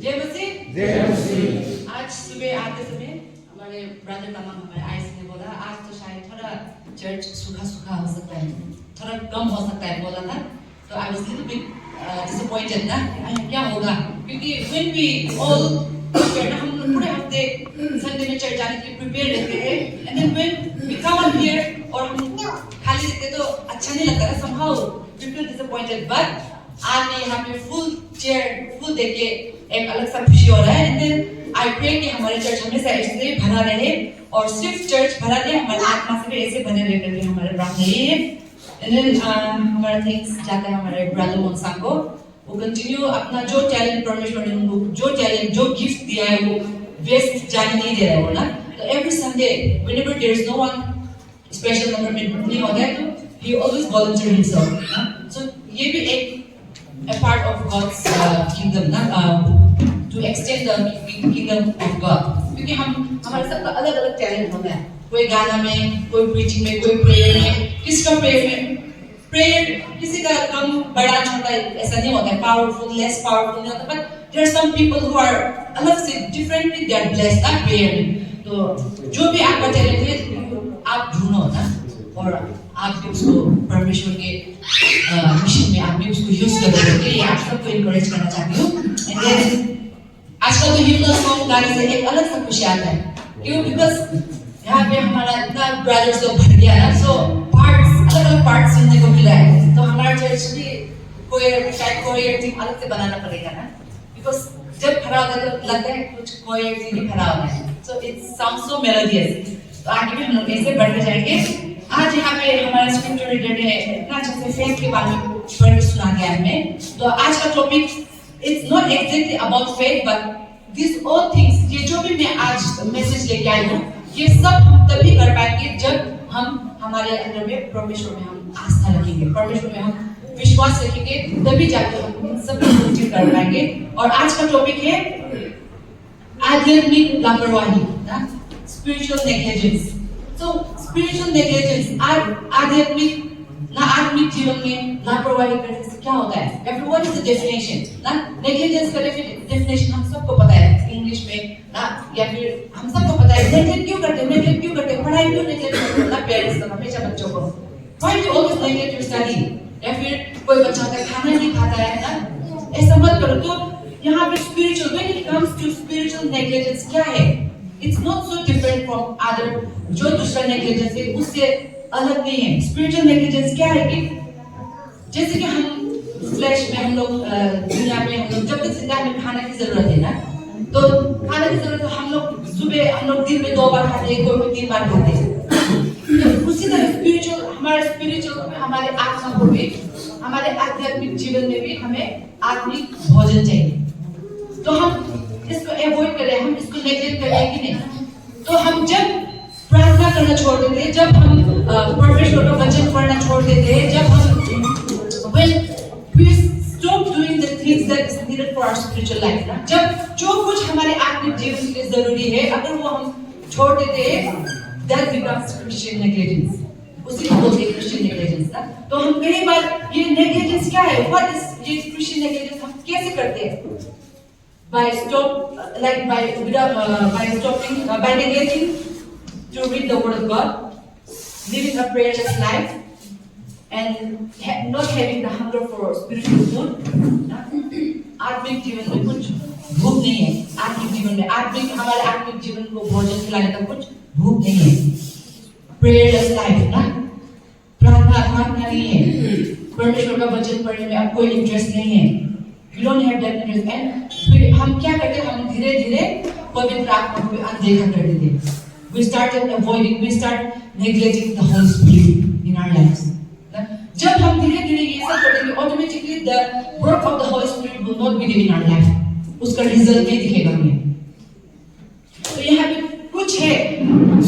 जय मसीह। आज सुबह आते समय हमारे ब्रदर तमाम हमारे आइस ने बोला आज तो शायद थोड़ा चर्च सूखा सूखा हो सकता है, थोड़ा कम हो सकता है बोला था। तो I was little bit disappointed ना क्या होगा, क्योंकि when we all हम लोग पूरे हफ्ते संडे में चर्च जाने के लिए प्रिपेयर रहते हैं, and then when we come on here और हम खाली रहते तो अच्छा नहीं लगता है, somehow we feel disappointed। but आज मैं यहाँ पे फुल देख के एक अलग सा खुशी हो रहा है। एंड देन आई प्रे कि हमारे चर्च हमेशा ऐसे भरा रहे, और सिर्फ चर्च भरा नहीं हमारे आत्मा से भी ऐसे बने रहे करके हमारे प्रार्थना यही है। एंड देन हमारा थैंक्स जाता है हमारे ब्रदर मोनसा को, वो कंटिन्यू अपना जो टैलेंट परमेश्वर ने उनको जो टैलेंट जो गिफ्ट दिया है वो वेस्ट जाने नहीं दे रहा है वो ना। तो every Sunday whenever there is no one special number में नहीं होता है तो ही ऑलवेज वॉलंटियर हिमसेल्फ ना। सो ये भी एक a part of God's kingdom ना, to extend the kingdom of God। क्योंकि हम हमारे सबका अलग अलग टैलेंट होता है, कोई गाना में, कोई प्रीचिंग में, कोई प्रेयर में, किसका प्रेयर किसी का कम बड़ा छोटा ऐसा नहीं होता है, पावरफुल लेस पावरफुल नहीं होता, but there are some people who are अलग से differently they are blessed ना प्रेयर में। तो जो भी आपका टैलेंट है आप ढूंढो ना, और आप भी उसको परमेश्वर के मिशन में आप भी उसको यूज करोगे, ये आप सबको इनकरेज करना चाहती हूँ। एंड देन आजकल तो हिम्नल सॉन्ग गाने से एक अलग सा खुशी आता है, क्यों? बिकॉज यहाँ पे हमारा इतना ब्रदर्स लोग भर गया ना, सो पार्ट्स अलग अलग पार्ट्स सुनने को मिला है। तो हमारा चर्च भी कोई शायद कोई टीम अलग से बनाना पड़ेगा ना, बिकॉज जब खड़ा होता है तो लगता है कुछ कोई टीम ही खड़ा होता है, so it sounds so melodious. तो आगे भी हम लोग ऐसे बढ़ते जाएंगे। आज यहाँ पे हमारा स्क्रिप्चर रीडर ने इतना अच्छे से फेथ के बारे में पढ़ के सुना दिया हमें। तो आज का topic it's not exactly about faith, but this all things, ये जो भी मैं आज मैसेज लेके आई हूँ, ये सब हम तभी कर पाएंगे जब हम हमारे अंदर में परमेश्वर में हम आस्था रखेंगे, परमेश्वर में हम विश्वास रखेंगे, तभी जाके हम इन सब को कर पाएंगे। और आज का टॉपिक है आध्यात्मिक लापरवाही ना, spiritual negligence. So spiritual negligence, आत्मिक जीवन में लापरवाही करने से क्या होता है? Everyone is the definition ना, negligence का definition हम सबको पता है इंग्लिश में ना, या फिर हम सबको पता है neglect क्यों करते हैं, पढ़ाई क्यों neglect करते हैं ना पेरेंट्स तो हमेशा बच्चों को why do you always neglect your study, या फिर कोई बच्चा होता है खाना नहीं खाता है ना, ऐसा मत करो। तो यहाँ पे spiritual, when it comes to spiritual negligence क्या है? It's not so different from other, जो दूसरा नेग्लिजेंस है उससे अलग नहीं है। स्पिरिचुअल नेग्लिजेंस क्या है कि जैसे कि हम फ्लैश में हम लोग दुनिया में हम लोग जब तक जिंदा हमें खाना की जरूरत है ना, तो खाना की जरूरत हम लोग सुबह हम लोग दिन में 2 बार खाते हैं, कोई 3 बार खाते हैं। तो उसी तरह स्पिरिचुअल हमारे आत्मा को भी, हमारे आध्यात्मिक जीवन में भी हमें आत्मिक भोजन चाहिए। तो हम इसको अवॉइड करें, हम इसको नेग्लेक्ट करें कि नहीं। तो हम जब प्रार्थना करना छोड़ देते हैं, जब हम परमेश्वर का वचन पढ़ना छोड़ देते हैं, जब हम when we stop doing the things that is needed for our spiritual life ना, जब जो कुछ हमारे आत्मिक जीवन के लिए जरूरी है अगर वो हम छोड़ देते हैं, that becomes Christian negligence। उसी को बोलते हैं Christian negligence ना। तो हम कई बार ये negligence क्या है, what is ये Christian negligence हम कैसे करते हैं? By neglecting to read the word of God, living a prayerless life, and not having the hunger for spiritual food। आत्मिक जीवन में कुछ भूख नहीं है, हमारे आत्मिक जीवन को भोजन खिलाने का कुछ भूख नहीं है। प्रेयरलेस लाइफ ना, प्रार्थना नहीं है, परमेश्वर का वचन पढ़ने में आपको इंटरेस्ट नहीं है, you don't have that interest। and हम क्या करते हैं, हम धीरे धीरे पवित्र आत्मा को अनदेखा कर देते हैं। we started avoiding, we start neglecting the Holy Spirit in our lives। जब हम धीरे धीरे ये सब करेंगे, automatically the work of the Holy Spirit will not be there in our life, उसका रिजल्ट नहीं दिखेगा हमें। तो यहाँ पे कुछ है,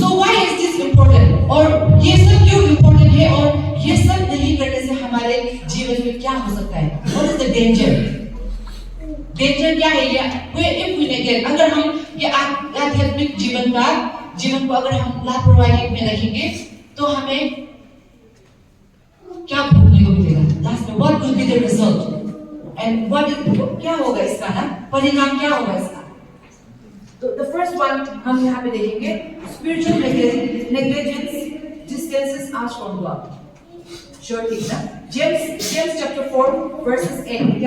so why is this important, और ये सब क्यों important है, और ये सब नहीं करने से हमारे जीवन में क्या हो सकता है? what is the danger क्या है? ये अगर हम ये आध्यात्मिक जीवन को अगर हम लापरवाही में रखेंगे तो हमें क्या भोगने को मिलेगा? लास्ट में what will be the result? And what क्या होगा इसका ना परिणाम क्या होगा इसका? तो the first one हम यहाँ पे देखेंगे spiritual negligence distances us from God. Sure, ठीक ना? James chapter 4 verses 8.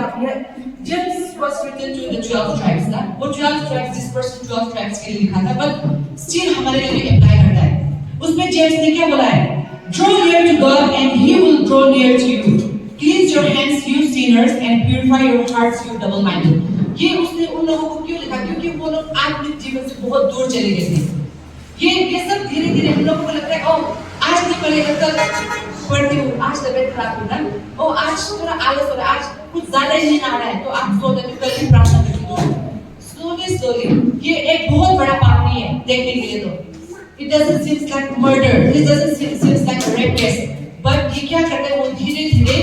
James was written to the 12 tribes ना. वो 12 tribes dispersed 12 tribes के लिए लिखा था, but still हमारे लिए भी apply करता है. उसमें जेम्स ने क्या बोला है? Draw near to God and He will draw near to you. Cleanse your hands, you sinners, and purify your hearts, you double-minded. ये उसने उन लोगों को क्यों लिखा? क्योंकि वो लोग आत्मिक जीवन से बहुत दूर चले गए थे। ये सब धीरे धीरे हम लोगों को लगता है, ओह आज नहीं पढ़ेगा कल पढ़ती हूँ, आज तबीयत खराब हुई ना, ओह आज थोड़ा आलस हो रहा है, आज कुछ ज्यादा ही नहीं आ रहा है, तो आप सोचते हैं कल ही प्रार्थना करती हूँ। स्लोली ये एक बहुत बड़ा पाप नहीं है देखने के लिए तो। It doesn't seem like murder. It doesn't seem like a rape case. But ये क्या करता है? वो धीरे धीरे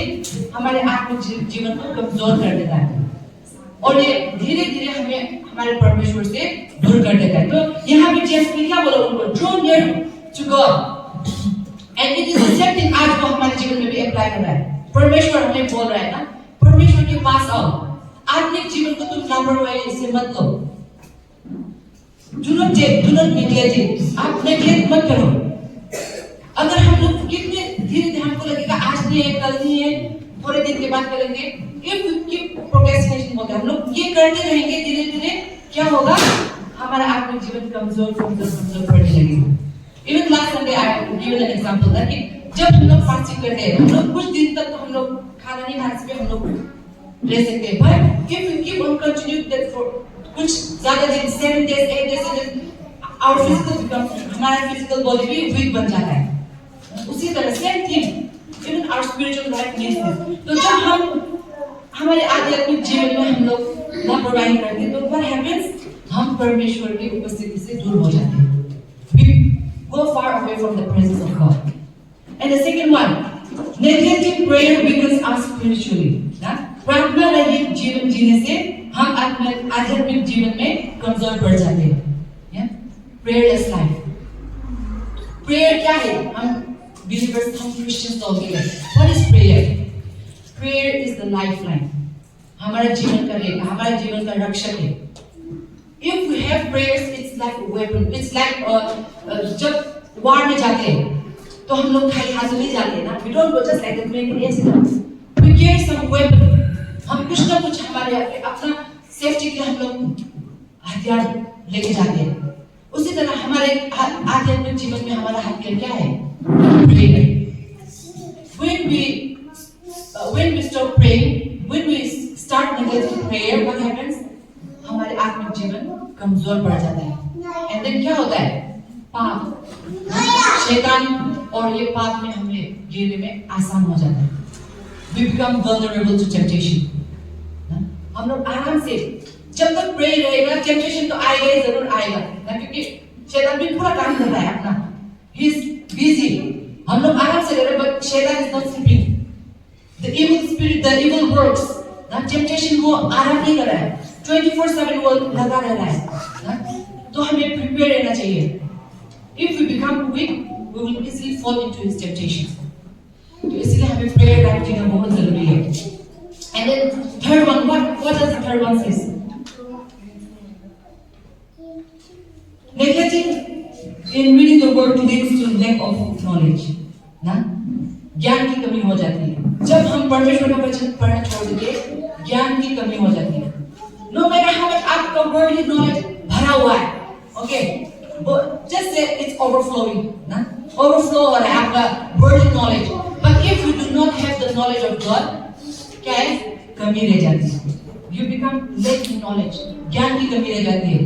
हमारे आत्मिक जीवन को कमजोर कर देता है, और ये धीरे धीरे हमें हमारे परमेश्वर से दूर कर देता है। तो यहाँ पे जेम्स ने क्या बोला उनको? Draw near to God. And it is the same thing आज वो हमारे जीवन में भी अप्लाई कर रहा है। परमेश्वर हमें बोल रहा है ना, परमेश्वर के पास आओ। आत्मिक जीवन को तुम लापरवाही से मत लो। Do not neglect it. आप neglect मत करो। अगर हम लोग कितने धीरे धीरे हमको लगेगा आज नहीं है, कल नहीं है, थोड़े दिन के बाद करेंगे, if we keep procrastination होता है, हम लोग ये करते रहेंगे, धीरे धीरे क्या होगा? हमारा आत्मिक जीवन कमजोर पड़ने लगेगा। Even last Sunday I given an example that कि जब हम लोग फास्टिंग करते हैं, हम लोग कुछ दिन तक तो हम लोग खाना नहीं खा सकते, हम लोग रह सकते हैं, but if we keep on continue that for कुछ ज़्यादा दिन 7 days 8 days our physical becomes, हमारा physical body भी weak बन जाता है। उसी तरह same thing even our spiritual life needs this. तो जब हम हमारे आध्यात्मिक जीवन में हम लोग लापरवाही करते हैं, तो what happens? हम परमेश्वर की उपस्थिति से दूर हो जाते हैं। We go far away from the presence of God. And the second one, neglecting prayer weakens us spiritually. प्रार्थना रहित जीवन जीने से हम आध्यात्मिक जीवन में कमजोर पड़ जाते हैं। प्रेयरलेस लाइफ, प्रेयर क्या है? हम बिलीवर्स, हम क्रिश्चियंस तो होते हैं। What is prayer? Prayer is the lifeline, हमारे जीवन का रेखा, हमारे जीवन का रक्षक है। If we have prayers, it's like a weapon. It's like जब वार में जाते हैं तो हम लोग खाली हाथ नहीं जाते ना। We don't go just like that doing yes. We carry some weapon. हम कुछ ना कुछ हमारे अपना सेफ्टी के लिए हम लोग हथियार लेके जाते हैं। उसी तरह हमारे आध्यात्मिक जीवन में हमारा हथियार क्या है? Prayer. When we stop praying, when we start neglecting prayer, what happens? हमारे आत्मिक जीवन कमजोर पड़ जाता है। एंड देन क्या होता है? पाप, शैतान और ये पाप में हमें गिरने में आसान हो जाता है। We become vulnerable to temptation. हम लोग आराम से जब तक प्रे रहेगा, टेम्पटेशन तो आएगा ही, जरूर आएगा ना, क्योंकि शैतान भी पूरा काम कर रहा है अपना। He is busy. हम लोग आराम से रह रहे हैं, but शैतान is not sleeping. The evil spirit, the evil works. ना टेम्पटेशन वो आराम नहीं कर रहा है, 24/7 वो लगा रह रहा है। तो हमें प्रिपेयर रहना चाहिए। If we become weak, we will easily fall into his temptations. तो इसलिए हमें प्रेयर लाइफ जीना बहुत जरूरी है। And then third one, what does the third one says? Neglecting in reading the word leads to lack of knowledge. ना ज्ञान की कमी हो जाती है। जब हम परमेश्वर का वचन पढ़ना छोड़ देते, ज्ञान की कमी हो जाती है। No matter how much आपका worldly knowledge भरा हुआ है, okay, just say it's overflowing, ना overflow हो रहा है आपका worldly knowledge, but if you do not have the knowledge of God, क्या है? कमी रह जाती है। You become lack in knowledge, ज्ञान की कमी रह जाती है।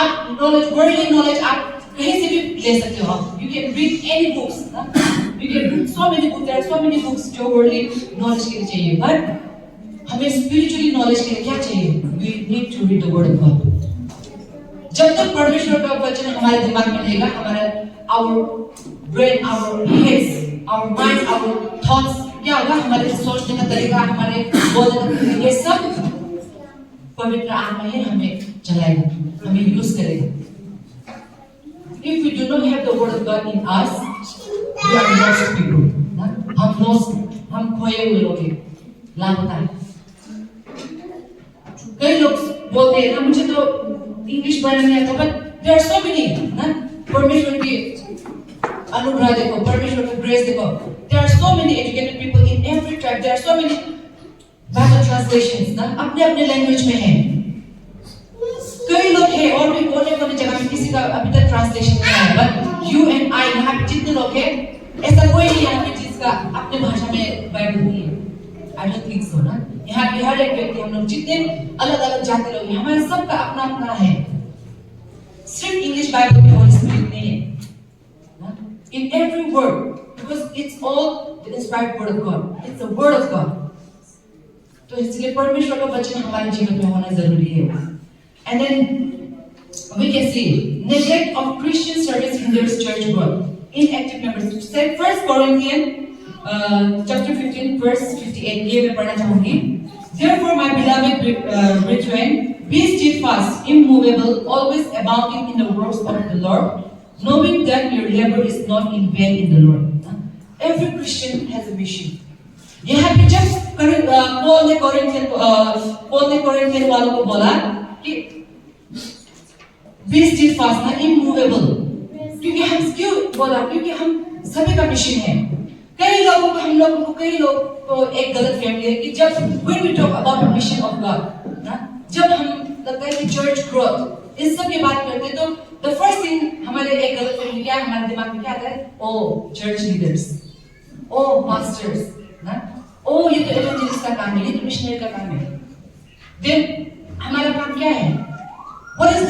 आप knowledge, worldly knowledge आप कहीं से भी ले सकते हो। आप you can read any books, you can read so many books, there are so many books जो worldly knowledge के लिए चाहिए, but हमें spiritually knowledge के लिए क्या चाहिए? We need to read the word of God. जब तक परमेश्वर का वचन हमारे दिमाग में रहेगा, हमारा our brain, our heads, our mind, our thoughts क्या होगा? हमारे सोचने का तरीका, हमारे बोलने का तरीका, ये सब पवित्र आत्मा ही हमें चलाएगा, हमें यूज करेगा। If we do not have the word of God in us, we are lost people. हम खोए हुए लोग हैं, लापता है। कई लोग बोलते हैं ना मुझे तो इंग्लिश पढ़ना नहीं आता, but there are so many ना परमेश्वर की अनुग्रह देखो, परमेश्वर की grace देखो. There are so many educated people in every tribe. There are so many Bible translations ना अपने अपने लैंग्वेज में है. कई लोग हैं और भी कोने कोने जगह में किसी का अभी तक ट्रांसलेशन नहीं आया, but you and I यहाँ पे जितने लोग हैं ऐसा कोई नहीं यहाँ पे जिसका अपने भाषा में बाइबल नहीं है. I don't think so ना. यहाँ पे हर एक व्यक्ति हम लोग जितने अलग अलग जाति लोग हैं हमारे सबका अपना अपना है. सिर्फ इंग्लिश बाइबल में होली स्पिरिट नहीं है. In every word, because it's all the inspired word of God. It's the word of God. तो इसलिए परमेश्वर का वचन हमारे जीवन में होना जरूरी है. And then we can see neglect of Christian service hinders church growth. Inactive members. Say 1 Corinthians chapter 15 verse 58. ये मैं पढ़ना चाहूँगी. Therefore, my beloved brethren, be steadfast, immovable, always abounding in the works of the Lord, knowing that your labor is not in vain in the Lord. Every Christian has a mission. यहाँ पे जब Paul ने Corinthian वालों को बोला कि be steadfast ना immovable, क्योंकि हम क्यों बोला, क्योंकि हम सभी का मिशन है. कई लोगों को हम लोगों को कई लोग को एक गलत फहमी है कि जब when we talk about the mission of God ना, जब हम लगता है कि church growth इस सब की बात करते हैं तो the first thing हमारे एक गलत फहमी क्या है, हमारे दिमाग में क्या आता है? Oh, church leaders, oh pastors ना, oh ये तो evangelist का काम है, ये तो missionary का काम है. Then हमारा काम क्या है? What is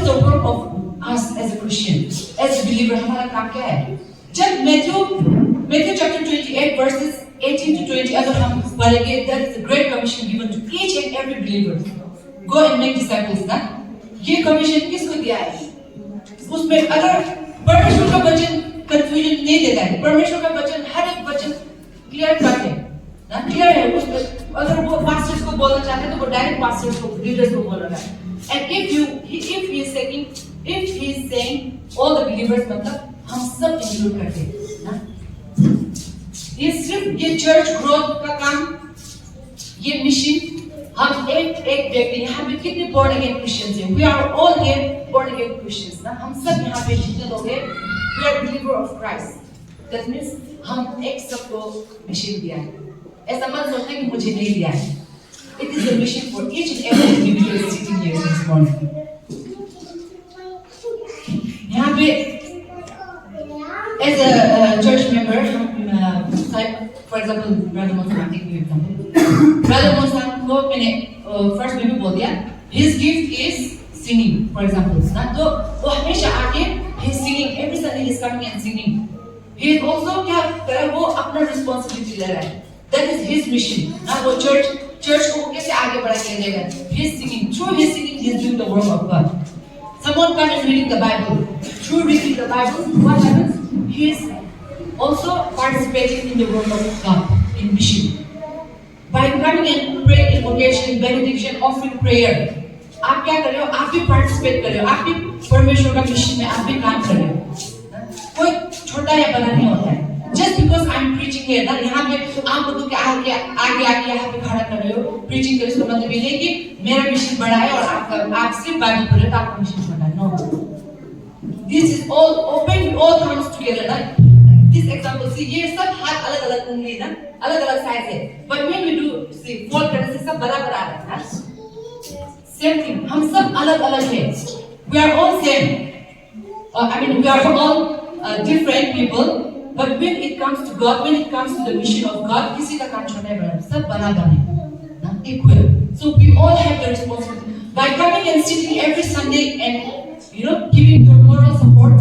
the work of us as a Christian, as a believer? हमारा काम क्या है? जब Matthew chapter 28 verses 18 to 20 अगर हम पढ़ेंगे, that is the great commission given to each and every believer. Go and make disciples ना. ये commission किसको दिया है? उसमें अगर परमेश्वर का वचन confusion नहीं देता है, परमेश्वर का वचन हर एक वचन clear कट है ना, clear है. उसमें अगर वो pastors को बोलना चाहते हैं तो वो direct pastors को, leaders को बोलना है. And if he is saying all the believers, मतलब हम सब include करते हैं ना. ये सिर्फ ये चर्च ग्रोथ का काम, ये मिशन हम एक व्यक्ति यहाँ पे कितने born again Christians हैं? We are all here born again Christians ना. हम सब यहाँ पे जितने लोग हैं, we are believer of Christ. That means हम एक सबको मिशन दिया है. ऐसा मत सोचना कि मुझे नहीं दिया है. It is a mission for each and every individual sitting here this morning. यहाँ पे as a church member, for example, Brother Monsang, take me example. Brother Monsang को मैंने first में भी बोल दिया, his gift is singing, for example. ना तो वो हमेशा आके he's singing, every Sunday he's coming and singing. He is also क्या कर रहा है, वो अपना responsibility ले रहा है. That is his mission. ना वो church को कैसे आगे बढ़ा के लेगा. He's singing, through his singing he's doing the work of God. Someone come and reading the Bible. Through reading the Bible, what happens? He is also participating in the work of God in mission. By coming and praying invocation, benediction, offering prayer, आप क्या कर रहे हो? आप भी participate कर रहे हो. आप भी परमेश्वर का मिशन में आप भी काम कर रहे हो. कोई छोटा या बड़ा नहीं होता है. Just because I'm preaching here, ना यहाँ पे आप लोगों के आगे यहाँ पे खड़ा कर रहे हो, preaching कर, इसका मतलब ये नहीं कि मेरा मिशन बड़ा है और आप सिर्फ बाइबल पढ़ रहे हो तो आपका मिशन छोटा है. No. This is all open, all comes together ना. This example, see ये सब हाथ अलग अलग उंगली ना, अलग अलग साइज है. But when we do, see fold करने से सब बराबर आ रहा है ना. Same thing, हम सब अलग अलग हैं. We are all same. We are all different people. But when it comes to God, when it comes to the mission of God, किसी का काम छोटा है बड़ा, सब बराबर है ना, equal. So we all have the responsibility. By coming and sitting every Sunday and giving your moral support,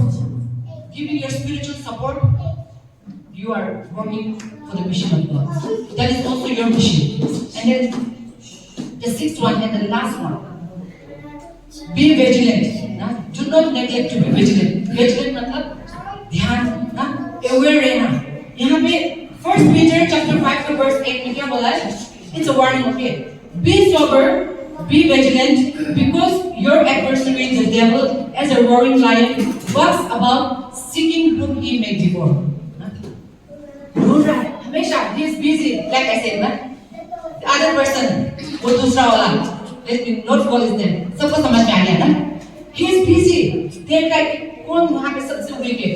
giving your spiritual support, you are working for the mission of God. That is also your mission. And then the sixth one and the last one, be vigilant. ना? Do not neglect to be vigilant. Vigilant मतलब ध्यान ना, aware रहना. यहाँ पे 1 Peter chapter 5 verse 8 में क्या बोला है? It's a warning, okay? Be sober, be vigilant, because your adversary, the devil, as a roaring lion, walks about seeking whom he may devour. ढूंढ रहा है हमेशा. He is busy, like I said ना. The other person वो दूसरा वाला, let me not call his name, सबको समझ में आ गया ना? He is busy. देखा कि कौन वहाँ पे सबसे wicked.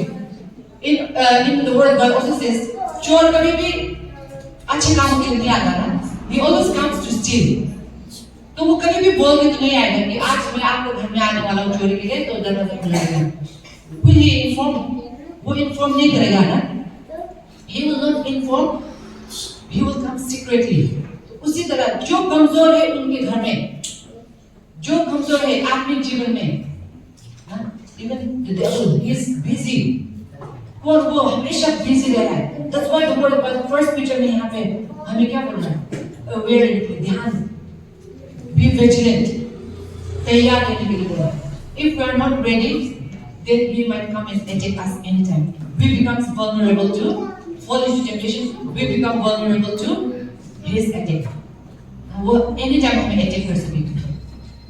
In the word God also says, चोर कभी भी अच्छे कामों के लिए नहीं आता ना. He always comes to steal. तो वो कभी भी बोल के तो नहीं आएगा कि आज मैं आपके घर में आने वाला हूँ चोरी के लिए तो दरवाजा खुला रहेगा. वो इन्फॉर्म नहीं करेगा ना. He will not inform. He will come secretly. उसी तरह जो कमजोर है उनके घर में, जो कमजोर है आत्मिक जीवन में, even the devil, he is busy. वो हमेशा busy रह रहा है. That's why the word of God, first Peter में यहाँ पे हमें क्या बोलना है? Aware, ध्यान. Be vigilant. तैयार रहने के लिए बोला. If we are not ready, then he might come and attack us anytime. We become vulnerable to fall into temptation. We become vulnerable to his attack. वो anytime हमें attack कर सकते हैं.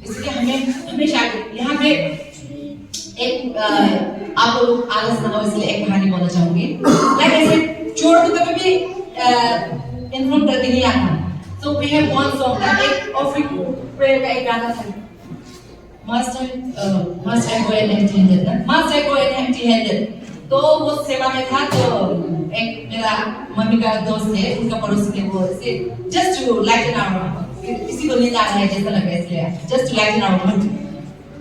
इसलिए हमें हमेशा यहाँ पे एक आप लोग आलस ना हो इसलिए एक कहानी बोलना चाहूँगी. Like I said, चोर तो कभी भी इन्फॉर्म करके नहीं आता. So we have one song that एक offering prayer का एक गाना था. Must I go and empty-handed ना? Must I go and empty-handed? तो वो सेवा में था तो एक मेरा मम्मी का दोस्त है उनका पड़ोसी ने वो ऐसे just to lighten our किसी को नींद आ रहा है जैसा लगा इसलिए just to lighten our mood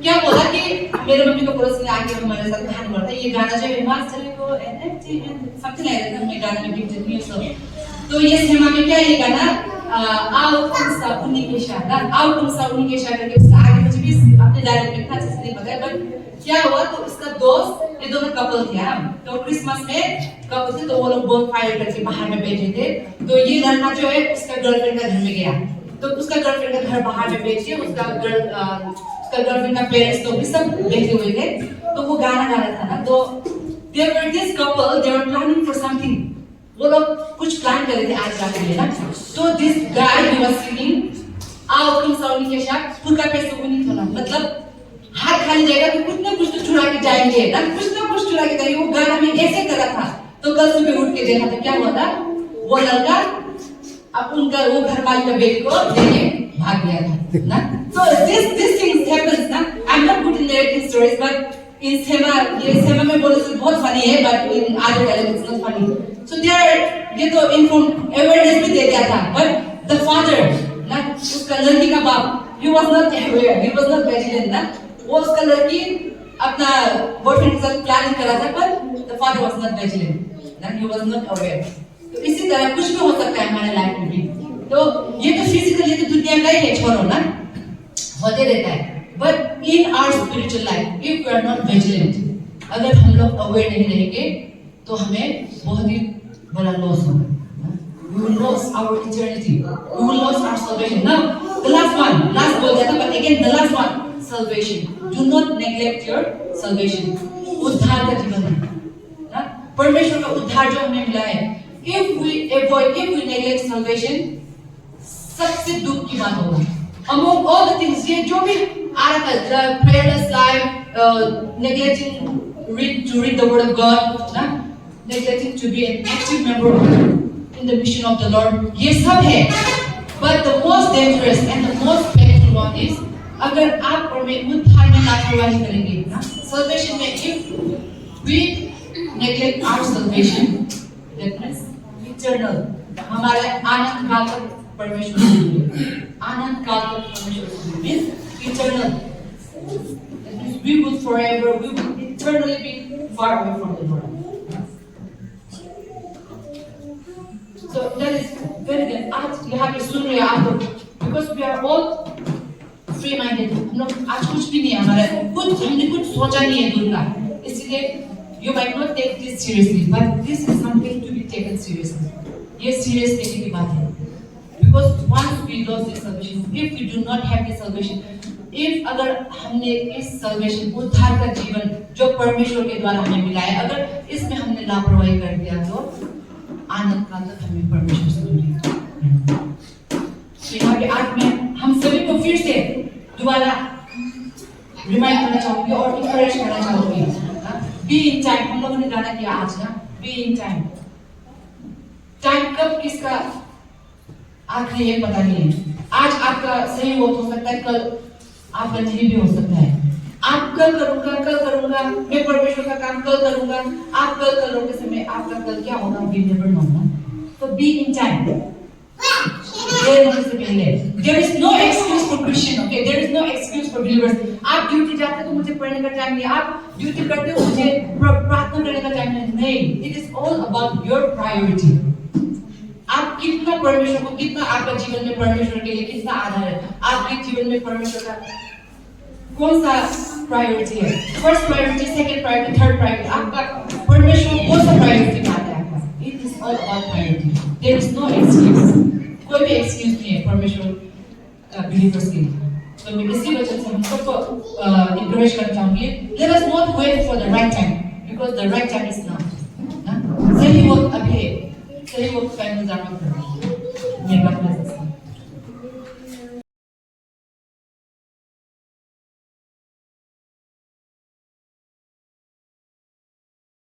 क्या बोला कि मेरे मम्मी का पड़ोसी ने आके हमारे साथ कहानी बोला था ये गाना जो है Must I go and empty-handed something like that मैं गाने में भी नहीं सुना तो ये सेवा में क्या ये गाना आओ तुम सब उन्हीं के शादा आओ तुम सब उन्हीं के शादा के उसका आगे मुझे भी अपने डायरेक्ट में था जिसने नहीं पता बट क्या हुआ तो उसका दोस्त ये दोनों कपल थे तो क्रिसमस में कपल थे तो वो लोग बोन फायर करके बाहर में बैठे थे तो ये लड़का जो है उसका गर्लफ्रेंड का घर में गया तो उसका गर्लफ्रेंड का घर बाहर में बैठ के उसका गर्लफ्रेंड का पेरेंट्स तो भी सब बैठे हुए थे तो वो गाना गा रहा था ना तो they were this couple they were planning for something वो लोग कुछ प्लान कर रहे थे आज रात के लिए ना तो this guy he was singing आओ तुम सब उन्हीं के साथ फुका पे सब उन्हीं थोड़ा मतलब हाथ खाली जाएगा तो कुछ तो चुरा के जाएंगे ना कुछ चुरा के जाएंगे वो गाना में ऐसे करा था तो कल सुबह उठ के देखा तो क्या हुआ था वो लड़का अब उनका वो घर वाली का बेटी को लेके भाग गया था ना so this things happens ना I'm not good in narrating stories but in सेवा में बोले तो बहुत funny है but in other dialogue it's not funny so there ये तो inform awareness भी दे दिया था but the father ना उसका लड़की का बाप he was not aware he was not vigilant ना वो उसका लड़की अपना बॉयफ्रेंड के साथ प्लानिंग करा था पर the father was not vigilant ना he was not aware तो इसी तरह कुछ भी हो सकता है हमारे लाइफ में भी तो ये तो फिजिकली तो दुनिया का ही है छोड़ो ना होते रहता है but in our spiritual life if we are not vigilant अगर हम लोग aware नहीं रहेंगे तो हमें बहुत ही बड़ा लॉस होगा we will lose our eternity we will lose our salvation now the last बोल दिया था but again the last one salvation do not neglect your salvation उद्धार का जीवन है परमेश्वर का उद्धार जो हमें मिला है if we neglect salvation सबसे दुख की बात होगी among all the things ये जो भी आ रहा था prayerless life neglecting to read the word of God neglecting to be an active member in the mission of the Lord ये सब है but the most dangerous and the most painful one is अगर आप उद्धार में लापरवाही करेंगे ना salvation में if we neglect our salvation that means eternal हमारे आनंद काल तक परमेश्वर से जुड़े आनंद काल तक परमेश्वर से जुड़े means eternal that means we will forever we will eternally be far away from the Lord so that is very good आज यहाँ पे सुन रहे आप लोग because we are all free minded हम लोग आज कुछ भी नहीं है हमारा हमने कुछ सोचा नहीं है दूर का इसलिए you might not take this seriously but this is something to be taken seriously ये serious लेने की बात है because once we lose this salvation if we do not have this salvation if अगर हमने इस salvation उद्धार का जीवन जो परमेश्वर के द्वारा हमें मिला है अगर इसमें हमने लापरवाही कर दिया तो आनंद काल तक हमें परमेश्वर से दूरी तो यहाँ पे आज मैं हम सभी को फिर से दोबारा रिमाइंड करना चाहूँगी और इंकरेज करना चाहूँगी बी इन टाइम हम लोगों ने गाना किया आज ना बी इन टाइम कब किसका आखिरी है पता नहीं है आज आपका सही वक्त हो सकता है, कल आपका नहीं भी हो सकता है। आप कल करूंगा, मैं परमेश्वर का काम कल करूंगा, आप कल करोगे समय आपका कल क्या होगा वी नेवर नो ना। तो बी इन टाइम, देर होने से पहले। There is no excuse for Christian, okay? There is no excuse for believers. आप ड्यूटी जाते हो तो मुझे पढ़ने का टाइम नहीं, आप ड्यूटी करते हो मुझे प्रार्थना करने का टाइम नहीं। It is all about your priority. आप कितना परमेश्वर को, कितना आपका जीवन में परमेश्वर के लिए कितना आधार है, आपके जीवन में परमेश्वर का कौन सा प्रायोरिटी है, first priority, second priority, third priority, आपका परमेश्वर कौन सा प्रायोरिटी में आता है आपका। It is all about priority. There is no excuse, कोई भी एक्सक्यूज नहीं है परमेश्वर बिलीवर्स के लिए। तो मैं इसी वजह से हम सबको इंकरेज करना चाहूंगी, let us not wait for the right time, because the right time is now. सही वक्त अभी है, सही वक्त का इंतजार मत करो।